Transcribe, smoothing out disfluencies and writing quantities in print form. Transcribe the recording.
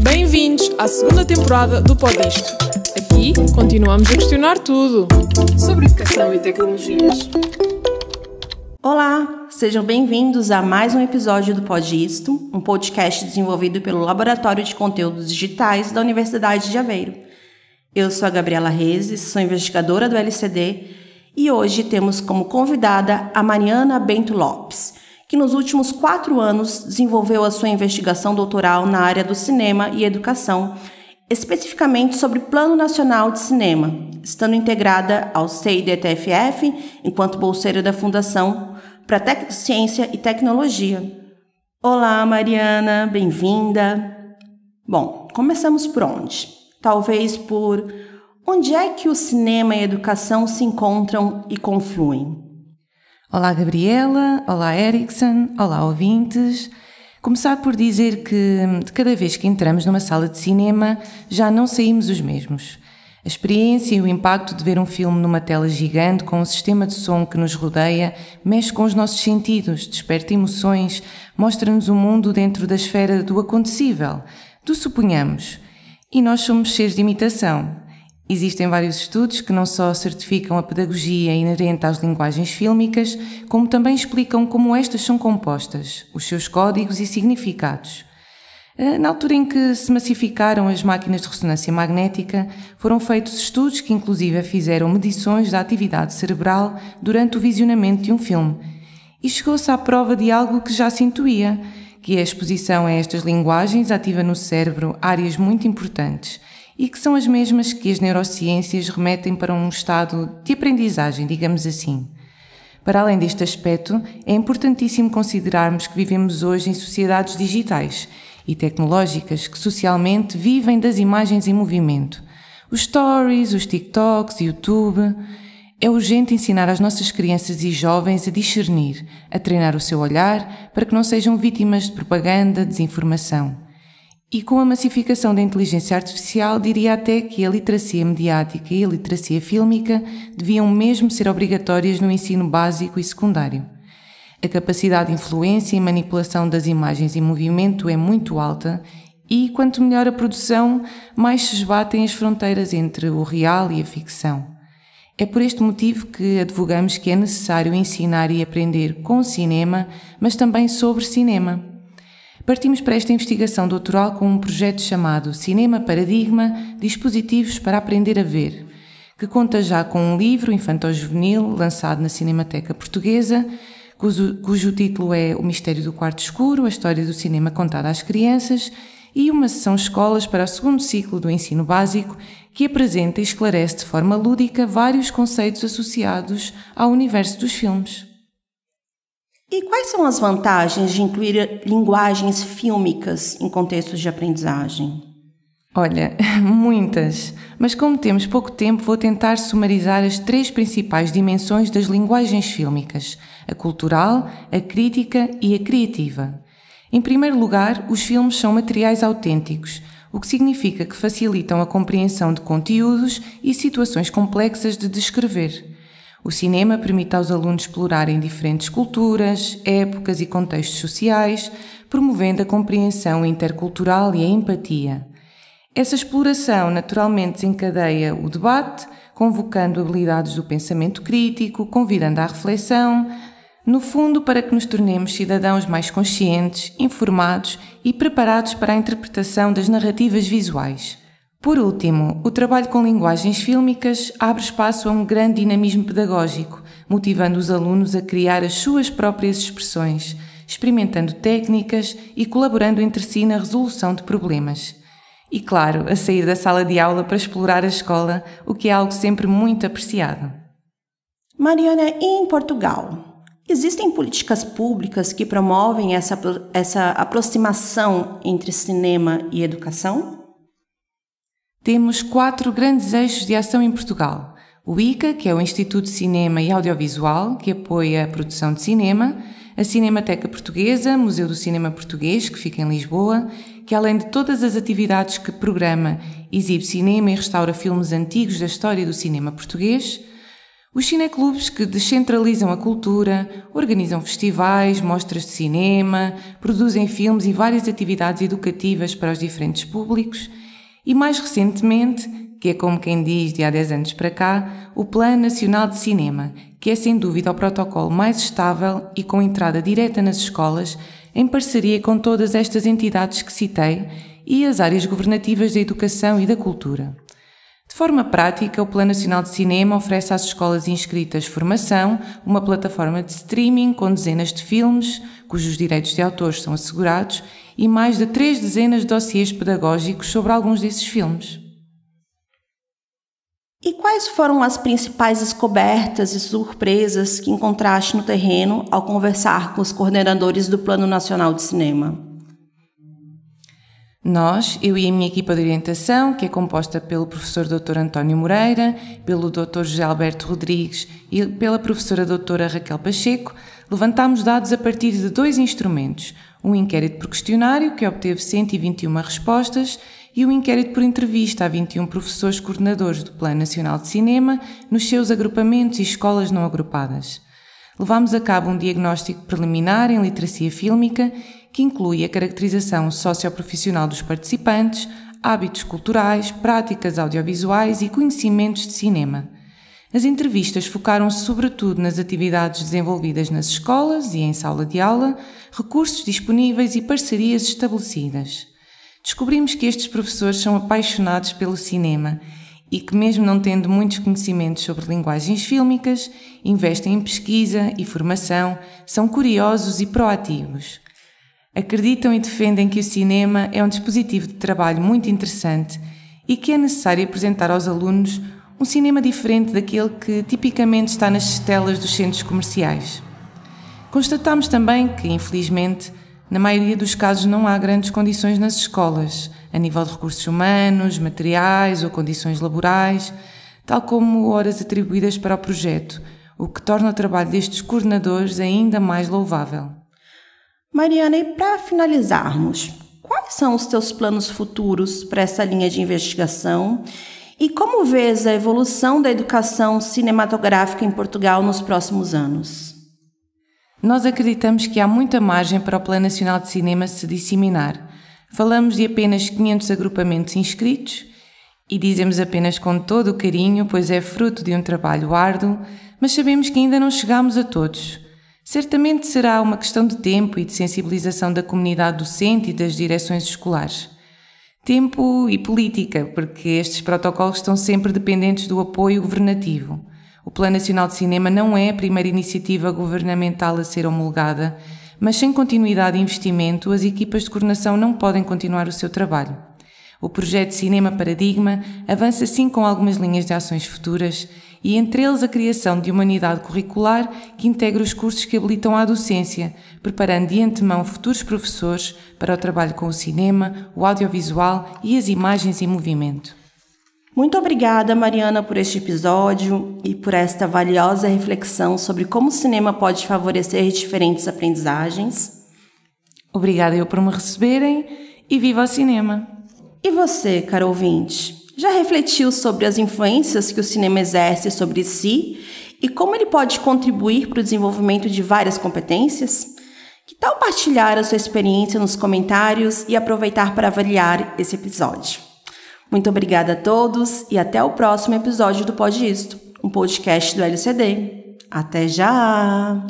Bem-vindos à segunda temporada do Pod Isto. Aqui continuamos a questionar tudo sobre educação e tecnologias. Olá, sejam bem-vindos a mais um episódio do Pod Isto, um podcast desenvolvido pelo Laboratório de Conteúdos Digitais da Universidade de Aveiro. Eu sou a Gabriela Rezes, sou investigadora do LCD e hoje temos como convidada a Mariana Bento Lopes, que nos últimos 4 anos desenvolveu a sua investigação doutoral na área do cinema e educação, especificamente sobre Plano Nacional de Cinema, estando integrada ao CIDTFF enquanto bolseira da Fundação para Ciência e Tecnologia. Olá, Mariana, bem-vinda. Bom, começamos por onde? Talvez por onde é que o cinema e a educação se encontram e confluem? Olá, Gabriela. Olá, Erickson. Olá, ouvintes. Começar por dizer que, de cada vez que entramos numa sala de cinema, já não saímos os mesmos. A experiência e o impacto de ver um filme numa tela gigante com um sistema de som que nos rodeia mexe com os nossos sentidos, desperta emoções, mostra-nos o mundo dentro da esfera do acontecível, do suponhamos. E nós somos seres de imitação. Existem vários estudos que não só certificam a pedagogia inerente às linguagens fílmicas, como também explicam como estas são compostas, os seus códigos e significados. Na altura em que se massificaram as máquinas de ressonância magnética, foram feitos estudos que inclusive fizeram medições da atividade cerebral durante o visionamento de um filme. E chegou-se à prova de algo que já se intuía, que a exposição a estas linguagens ativa no cérebro áreas muito importantes, e que são as mesmas que as neurociências remetem para um estado de aprendizagem, digamos assim. Para além deste aspecto, é importantíssimo considerarmos que vivemos hoje em sociedades digitais e tecnológicas que socialmente vivem das imagens em movimento. Os stories, os TikToks, YouTube. É urgente ensinar às nossas crianças e jovens a discernir, a treinar o seu olhar para que não sejam vítimas de propaganda, desinformação. E com a massificação da inteligência artificial, diria até que a literacia mediática e a literacia fílmica deviam mesmo ser obrigatórias no ensino básico e secundário. A capacidade de influência e manipulação das imagens em movimento é muito alta e, quanto melhor a produção, mais se esbatem as fronteiras entre o real e a ficção. É por este motivo que advogamos que é necessário ensinar e aprender com cinema, mas também sobre cinema. Partimos para esta investigação doutoral com um projeto chamado Cinema Paradigma – Dispositivos para Aprender a Ver, que conta já com um livro infanto-juvenil lançado na Cinemateca Portuguesa, cujo título é O Mistério do Quarto Escuro, a história do cinema contada às crianças, e uma sessão escolas para o segundo ciclo do ensino básico, que apresenta e esclarece de forma lúdica vários conceitos associados ao universo dos filmes. E quais são as vantagens de incluir linguagens fílmicas em contextos de aprendizagem? Olha, muitas, mas como temos pouco tempo, vou tentar sumarizar as 3 principais dimensões das linguagens fílmicas: a cultural, a crítica e a criativa. Em primeiro lugar, os filmes são materiais autênticos, o que significa que facilitam a compreensão de conteúdos e situações complexas de descrever. O cinema permite aos alunos explorarem diferentes culturas, épocas e contextos sociais, promovendo a compreensão intercultural e a empatia. Essa exploração naturalmente desencadeia o debate, convocando habilidades do pensamento crítico, convidando à reflexão, no fundo para que nos tornemos cidadãos mais conscientes, informados e preparados para a interpretação das narrativas visuais. Por último, o trabalho com linguagens fílmicas abre espaço a um grande dinamismo pedagógico, motivando os alunos a criar as suas próprias expressões, experimentando técnicas e colaborando entre si na resolução de problemas. E, claro, a sair da sala de aula para explorar a escola, o que é algo sempre muito apreciado. Mariana, e em Portugal? Existem políticas públicas que promovem essa aproximação entre cinema e educação? Temos 4 grandes eixos de ação em Portugal. O ICA, que é o Instituto de Cinema e Audiovisual, que apoia a produção de cinema, a Cinemateca Portuguesa, Museu do Cinema Português, que fica em Lisboa, que além de todas as atividades que programa, exibe cinema e restaura filmes antigos da história do cinema português, Os cineclubes que descentralizam a cultura, organizam festivais, mostras de cinema, produzem filmes e várias atividades educativas para os diferentes públicos e, mais recentemente, que é como quem diz de há 10 anos para cá, o Plano Nacional de Cinema, que é sem dúvida o protocolo mais estável e com entrada direta nas escolas, em parceria com todas estas entidades que citei e as áreas governativas da educação e da cultura. De forma prática, o Plano Nacional de Cinema oferece às escolas inscritas formação, uma plataforma de streaming com dezenas de filmes, cujos direitos de autor são assegurados, e mais de 3 dezenas de dossiês pedagógicos sobre alguns desses filmes. E quais foram as principais descobertas e surpresas que encontraste no terreno ao conversar com os coordenadores do Plano Nacional de Cinema? Nós, eu e a minha equipa de orientação, que é composta pelo professor Dr. António Moreira, pelo Dr. José Alberto Rodrigues e pela professora Dra. Raquel Pacheco, levantámos dados a partir de 2 instrumentos, um inquérito por questionário, que obteve 121 respostas, e um inquérito por entrevista a 21 professores coordenadores do Plano Nacional de Cinema nos seus agrupamentos e escolas não agrupadas. Levámos a cabo um diagnóstico preliminar em literacia fílmica que inclui a caracterização socioprofissional dos participantes, hábitos culturais, práticas audiovisuais e conhecimentos de cinema. As entrevistas focaram-se sobretudo nas atividades desenvolvidas nas escolas e em sala de aula, recursos disponíveis e parcerias estabelecidas. Descobrimos que estes professores são apaixonados pelo cinema e que, mesmo não tendo muitos conhecimentos sobre linguagens fílmicas, investem em pesquisa e formação, são curiosos e proativos. Acreditam e defendem que o cinema é um dispositivo de trabalho muito interessante e que é necessário apresentar aos alunos um cinema diferente daquele que tipicamente está nas telas dos centros comerciais. Constatamos também que, infelizmente, na maioria dos casos não há grandes condições nas escolas, a nível de recursos humanos, materiais ou condições laborais, tal como horas atribuídas para o projeto, o que torna o trabalho destes coordenadores ainda mais louvável. Mariana, e para finalizarmos, quais são os teus planos futuros para essa linha de investigação e como vês a evolução da educação cinematográfica em Portugal nos próximos anos? Nós acreditamos que há muita margem para o Plano Nacional de Cinema se disseminar. Falamos de apenas 500 agrupamentos inscritos e dizemos apenas com todo o carinho, pois é fruto de um trabalho árduo, mas sabemos que ainda não chegamos a todos. Certamente será uma questão de tempo e de sensibilização da comunidade docente e das direções escolares. Tempo e política, porque estes protocolos estão sempre dependentes do apoio governativo. O Plano Nacional de Cinema não é a primeira iniciativa governamental a ser homologada, mas sem continuidade e investimento, as equipas de coordenação não podem continuar o seu trabalho. O projeto Cinema Paradigma avança sim com algumas linhas de ações futuras e entre eles a criação de uma unidade curricular que integra os cursos que habilitam à docência, preparando de antemão futuros professores para o trabalho com o cinema, o audiovisual e as imagens em movimento. Muito obrigada, Mariana, por este episódio e por esta valiosa reflexão sobre como o cinema pode favorecer diferentes aprendizagens. Obrigada eu por me receberem e viva o cinema! E você, caro ouvinte, já refletiu sobre as influências que o cinema exerce sobre si e como ele pode contribuir para o desenvolvimento de várias competências? Que tal partilhar a sua experiência nos comentários e aproveitar para avaliar esse episódio? Muito obrigada a todos e até o próximo episódio do Pode Isto, um podcast do LCD. Até já!